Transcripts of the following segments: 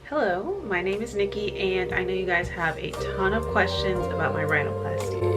Hello, my name is Nikki, and I know you guys have a ton of questions about my rhinoplasty.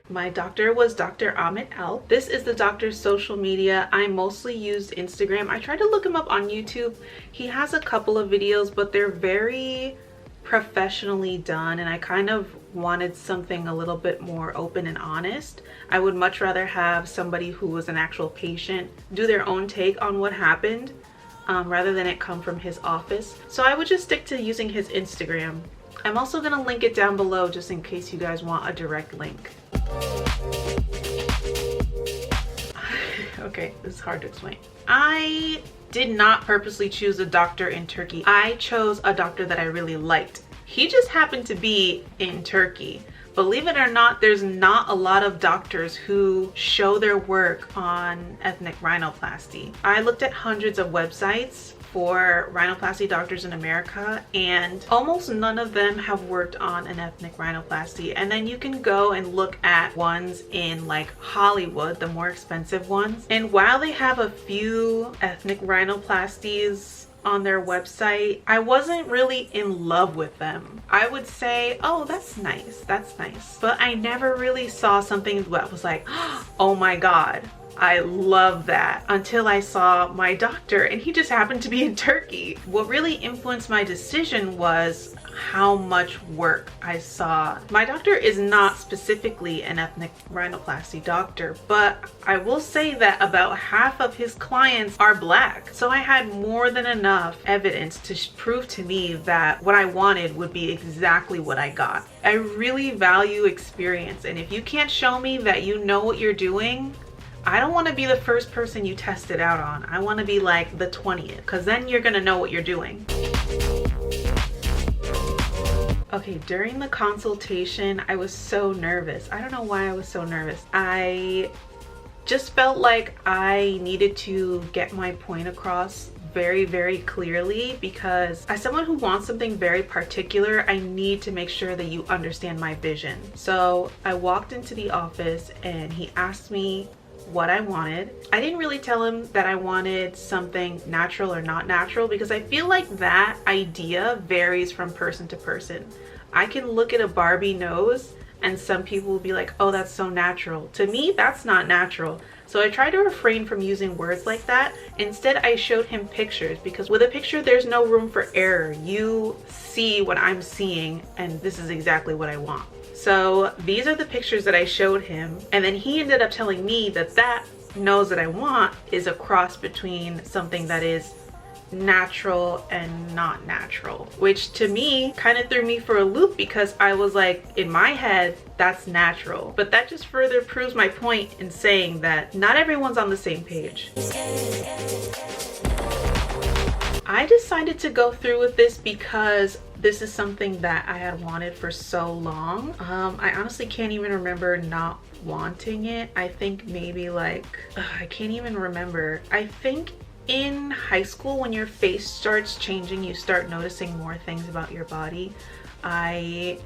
My doctor was Dr. Ahmed Al. This is the doctor's social media. I mostly used Instagram. I tried to look him up on YouTube. He has a couple of videos, but they're very professionally done, and I kind of wanted something a little bit more open and honest. I would much rather have somebody who was an actual patient do their own take on what happened rather than it come from his office. So I would just stick to using his Instagram. I'm also going to link it down below just in case you guys want a direct link. Okay, this is hard to explain. I did not purposely choose a doctor in Turkey. I chose a doctor that I really liked. He just happened to be in Turkey. Believe it or not, there's not a lot of doctors who show their work on ethnic rhinoplasty. I looked at hundreds of websites for rhinoplasty doctors in America, and almost none of them have worked on an ethnic rhinoplasty. And then you can go and look at ones in like Hollywood, the more expensive ones, and while they have a few ethnic rhinoplasties on their website, I wasn't really in love with them. I would say, oh, that's nice, but I never really saw something that was like, oh my god, I love that, until I saw my doctor, and he just happened to be in Turkey. What really influenced my decision was how much work I saw. My doctor is not specifically an ethnic rhinoplasty doctor, but I will say that about half of his clients are black. So I had more than enough evidence to prove to me that what I wanted would be exactly what I got. I really value experience, and if you can't show me that you know what you're doing, I don't want to be the first person you test it out on. I want to be like the 20th, because then you're going to know what you're doing. Okay, during the consultation, I was so nervous. I don't know why I was so nervous. I just felt like I needed to get my point across very, very clearly, because as someone who wants something very particular, I need to make sure that you understand my vision. So I walked into the office and he asked me what I wanted. I didn't really tell him that I wanted something natural or not natural, because I feel like that idea varies from person to person. I can look at a Barbie nose and some people will be like, oh, that's so natural. To me, that's not natural. So I tried to refrain from using words like that. Instead, I showed him pictures, because with a picture, there's no room for error. You see what I'm seeing, and this is exactly what I want. So these are the pictures that I showed him, and then he ended up telling me that that nose that I want is a cross between something that is natural and not natural, which to me kind of threw me for a loop, because I was like, in my head, that's natural. But that just further proves my point in saying that not everyone's on the same page. I decided to go through with this because this is something that I had wanted for so long. I honestly can't even remember not wanting it. I think maybe like, I can't even remember. I think in high school, when your face starts changing, you start noticing more things about your body. I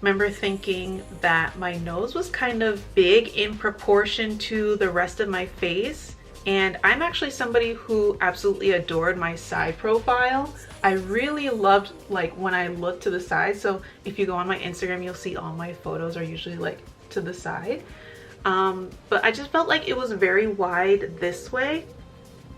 remember thinking that my nose was kind of big in proportion to the rest of my face. And I'm actually somebody who absolutely adored my side profile. I really loved like when I look to the side. So if you go on my Instagram, you'll see all my photos are usually like to the side. But I just felt like it was very wide this way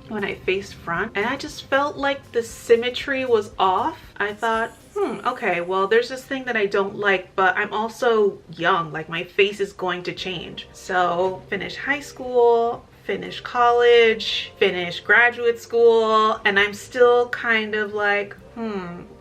when I faced front, and I just felt like the symmetry was off. I thought, okay, well, there's this thing that I don't like, but I'm also young, like my face is going to change. So finish high school, finish college, finish graduate school, and I'm still kind of like,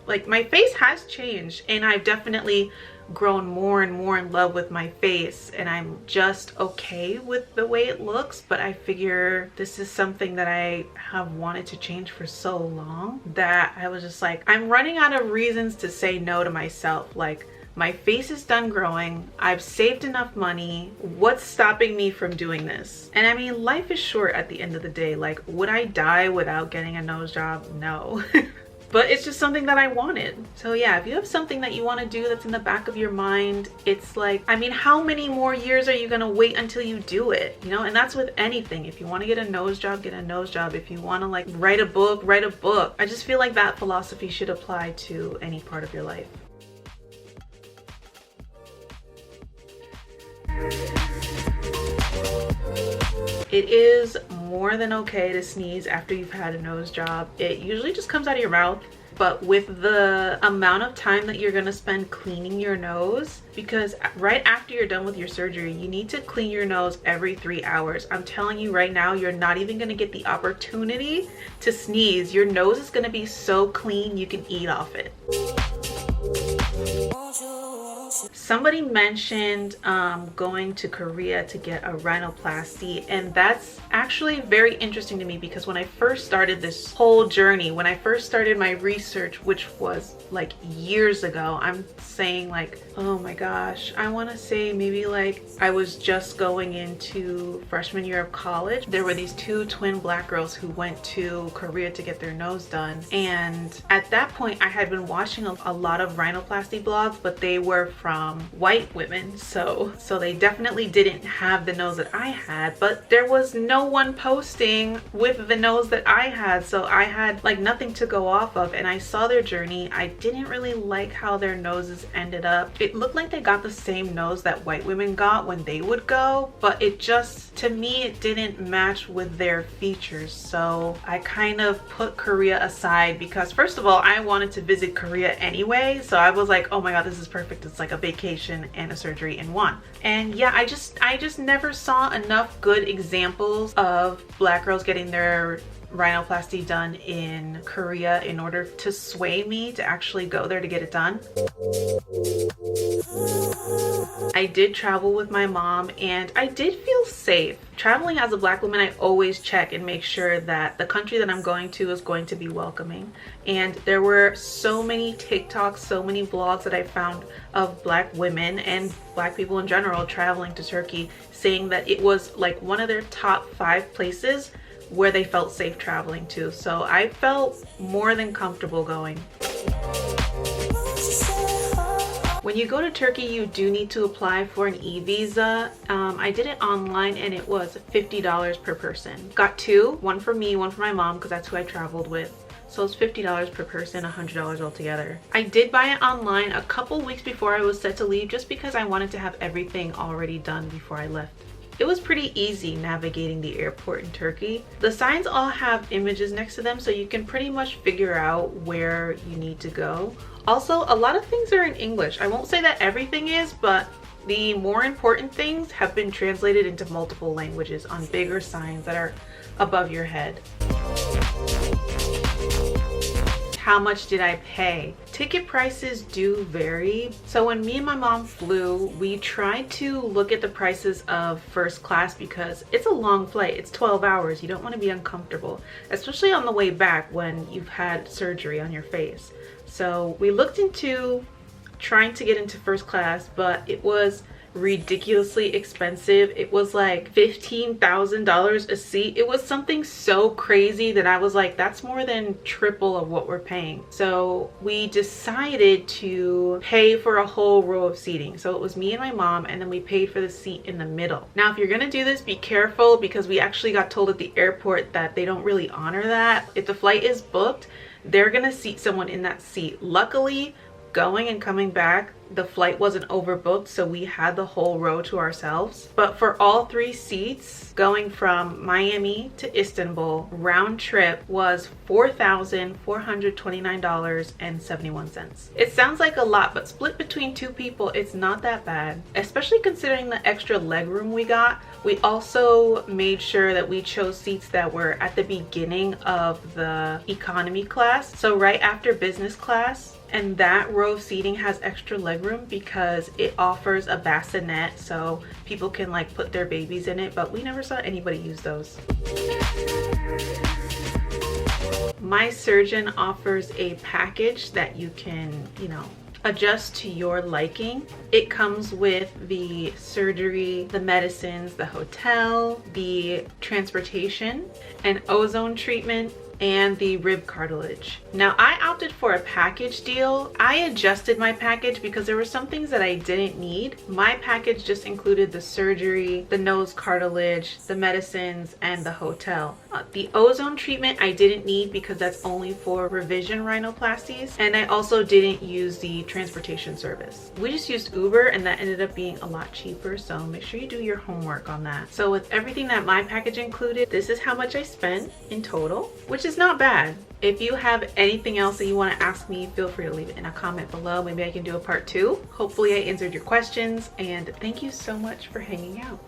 like my face has changed, and I've definitely grown more and more in love with my face, and I'm just okay with the way it looks. But I figure this is something that I have wanted to change for so long that I was just like, I'm running out of reasons to say no to myself. Like, my face is done growing, I've saved enough money, what's stopping me from doing this? And I mean, life is short at the end of the day. Like, would I die without getting a nose job? No. but it's just something that I wanted. So yeah, if you have something that you want to do that's in the back of your mind, it's like, I mean, how many more years are you going to wait until you do it? You know, and that's with anything. If you want to get a nose job, get a nose job. If you want to like write a book, write a book. I just feel like that philosophy should apply to any part of your life. It is more than okay to sneeze after you've had a nose job. It usually just comes out of your mouth, but with the amount of time that you're gonna spend cleaning your nose, because right after you're done with your surgery, you need to clean your nose every 3 hours. I'm telling you right now, you're not even gonna get the opportunity to sneeze. Your nose is gonna be so clean you can eat off it. Somebody mentioned going to Korea to get a rhinoplasty, and that's actually very interesting to me because when I first started this whole journey, when I first started my research, which was like years ago, I'm saying like, oh my gosh, I want to say maybe like I was just going into freshman year of college. There were these two twin black girls who went to Korea to get their nose done, and at that point I had been watching a lot of rhinoplasty blogs, but they were from white women, so they definitely didn't have the nose that I had, but there was no one posting with the nose that I had, so I had like nothing to go off of. And I saw their journey. I didn't really like how their noses ended up. It looked like they got the same nose that white women got when they would go, but it just, to me, it didn't match with their features. So I kind of put Korea aside because first of all, I wanted to visit Korea anyway, so I was like, oh my god, this is perfect. It's like a vacation and a surgery in one. And yeah, I just never saw enough good examples of black girls getting their rhinoplasty done in Korea in order to sway me to actually go there to get it done. I did travel with my mom and I did feel safe. Traveling as a black woman, I always check and make sure that the country that I'm going to is going to be welcoming. And there were so many TikToks, so many vlogs that I found of black women and black people in general traveling to Turkey, saying that it was like one of their top 5 places where they felt safe traveling to. So I felt more than comfortable going. When you go to Turkey, you do need to apply for an e-visa. I did it online and it was $50 per person. Got 2, one for me, one for my mom, because that's who I traveled with. So it's $50 per person, $100 altogether. I did buy it online a couple weeks before I was set to leave, just because I wanted to have everything already done before I left. It was pretty easy navigating the airport in Turkey. The signs all have images next to them, so you can pretty much figure out where you need to go. Also, a lot of things are in English. I won't say that everything is, but the more important things have been translated into multiple languages on bigger signs that are above your head. How much did I pay? Ticket prices do vary. So when me and my mom flew, we tried to look at the prices of first class because it's a long flight. It's 12 hours. You don't want to be uncomfortable, especially on the way back when you've had surgery on your face. So we looked into trying to get into first class, but it was ridiculously expensive. It was like $15,000 a seat. It was something so crazy that I was like, that's more than triple of what we're paying. So we decided to pay for a whole row of seating. So it was me and my mom, and then we paid for the seat in the middle. Now, if you're gonna do this, be careful, because we actually got told at the airport that they don't really honor that. If the flight is booked, they're gonna seat someone in that seat. Luckily, going and coming back, the flight wasn't overbooked, so we had the whole row to ourselves. But for all 3 seats, going from Miami to Istanbul, round trip was $4,429.71. It sounds like a lot, but split between 2 people, it's not that bad, especially considering the extra legroom we got. We also made sure that we chose seats that were at the beginning of the economy class, so right after business class. And that row of seating has extra legroom because it offers a bassinet, so people can like put their babies in it, but we never saw anybody use those. My surgeon offers a package that you can, adjust to your liking. It comes with the surgery, the medicines, the hotel, the transportation, an ozone treatment, and the rib cartilage. Now I opted for a package deal. I adjusted my package because there were some things that I didn't need. My package just included the surgery, the nose cartilage, the medicines, and the hotel. The ozone treatment I didn't need because that's only for revision rhinoplasties, and I also didn't use the transportation service. We just used Uber, and that ended up being a lot cheaper, so make sure you do your homework on that. So with everything that my package included, this is how much I spent in total, which is not bad. If you have anything else that you want to ask me, feel free to leave it in a comment below. Maybe I can do a part 2. Hopefully I answered your questions, and thank you so much for hanging out.